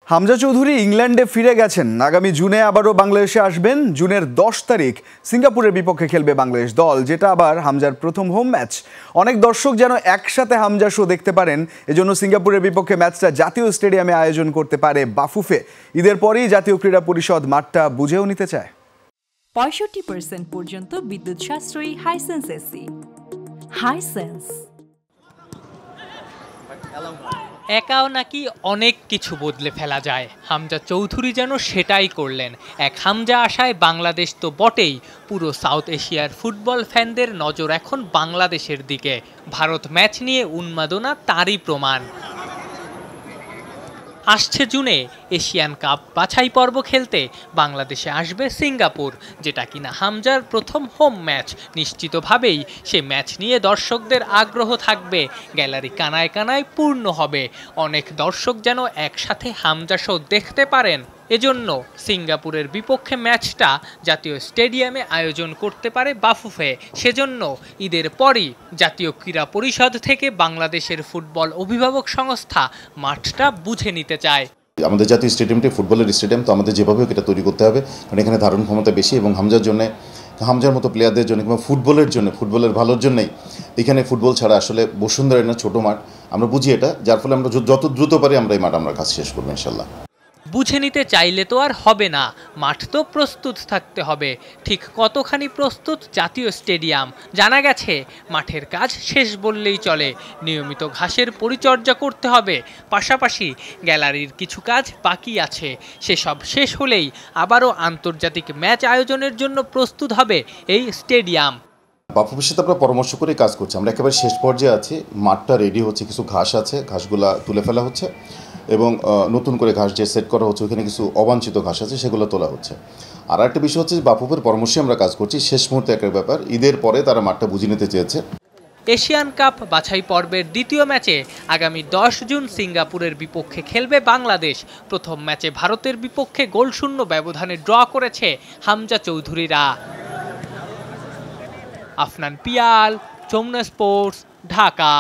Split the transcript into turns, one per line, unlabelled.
হামজা চৌধুরী ইংল্যান্ডে ফিরে গেছেন। আগামী জুনে আবারও বাংলাদেশে আসবেন। জুনের 10 তারিখ সিঙ্গাপুরের বিপক্ষে খেলবে বাংলাদেশ দল, যেটা আবার হামজার প্রথম হোম ম্যাচ। অনেক দর্শক যেন একসাথে হামজা শো দেখতে পারেন, এজন্য সিঙ্গাপুরের বিপক্ষে ম্যাচটা জাতীয় স্টেডিয়ামে আয়োজন করতে পারে বাফুফে। ঈদের পরেই জাতীয় ক্রীড়া পরিষদ মাঠটা বুঝেও নিতে চায়।
65% পর্যন্ত বিদ্যুৎ সাশ্রয়ী হাইসেন্স এসি। হাইসেন্স
একাও নাকি অনেক কিছু বদলে ফেলা যায়। হামজা চৌধুরী যেন সেটাই করলেন। এক হামজা আশায় বাংলাদেশ তো বটেই, পুরো সাউথ এশিয়ার ফুটবল ফ্যানদের নজর এখন বাংলাদেশের দিকে। ভারত ম্যাচ নিয়ে উন্মাদনা তারই প্রমাণ। আসছে জুনে এশিয়ান কাপ বাছাই পর্ব খেলতে বাংলাদেশে আসবে সিঙ্গাপুর, যেটা কিনা হামজার প্রথম হোম ম্যাচ। নিশ্চিতভাবেই সে ম্যাচ নিয়ে দর্শকদের আগ্রহ থাকবে, গ্যালারি কানায় কানায় পূর্ণ হবে। অনেক দর্শক যেন একসাথে হামজা শো দেখতে পারেন, এজন্য সিঙ্গাপুরের বিপক্ষে ম্যাচটা জাতীয় স্টেডিয়ামে আয়োজন করতে পারে বাফুফে। সেজন্য ঈদের পরই জাতীয় ক্রীড়া পরিষদ থেকে বাংলাদেশের ফুটবল অভিভাবক সংস্থা মাঠটা বুঝে নিতে চায়।
আমাদের জাতীয় স্টেডিয়ামটি ফুটবলের স্টেডিয়াম, তো আমাদের যেভাবে এটা তৈরি করতে হবে, কারণ এখানে ধারণ ক্ষমতা বেশি এবং হামজার মতো প্লেয়ারদের জন্য কিংবা ফুটবলের জন্য, ফুটবলের ভালোর জন্যই এখানে ফুটবল ছাড়া আসলে বসুন্ধরা না ছোটো মাঠ, আমরা বুঝি এটা, যার ফলে আমরা যত দ্রুত পারি আমরা এই মাঠ আমরা কাজ শেষ করবো ইনশাল্লাহ।
বুঝে নিতে চাইলে তো আর হবে না, মাঠ তো প্রস্তুত থাকতে হবে। ঠিক কতখানি প্রস্তুত জাতীয় স্টেডিয়াম জানা গেছে, মাঠের কাজ শেষ বললেই চলে। নিয়মিত ঘাসের পরিচর্যা করতে হবে, পাশাপাশি গ্যালারির কিছু কাজ বাকি আছে। সেসব শেষ হলেই আবারও আন্তর্জাতিক ম্যাচ আয়োজনের জন্য প্রস্তুত হবে এই স্টেডিয়াম।
বাফুফের সাথে আমরা পরামর্শ করে কাজ করছি, আমরা একেবারে শেষ পর্যায়ে আছি। মাঠটা রেডি হচ্ছে, কিছু ঘাস আছে, ঘাসগুলা তুলে ফেলা হচ্ছে এবং নতুন করে ঘাস যে সেট করা হচ্ছে, ওখানে কিছু অবাঞ্ছিত ঘাস আছে, সেগুলো তোলা হচ্ছে। আর একটা বিষয় হচ্ছে বাফুফের পরামর্শে আমরা কাজ করছি। শেষ মুহূর্তে একটা ব্যাপার, ঈদের পরে তারা মাঠটা বুঝে নিতে চেয়েছে।
এশিয়ান কাপ বাছাই পর্বের দ্বিতীয় ম্যাচে আগামী 10 জুন সিঙ্গাপুরের বিপক্ষে খেলবে বাংলাদেশ। প্রথম ম্যাচে ভারতের বিপক্ষে গোলশূন্য ব্যবধানে ড্র করেছে হামজা চৌধুরীরা। আফনান পিয়াল, যমুনা স্পোর্টস, ঢাকা।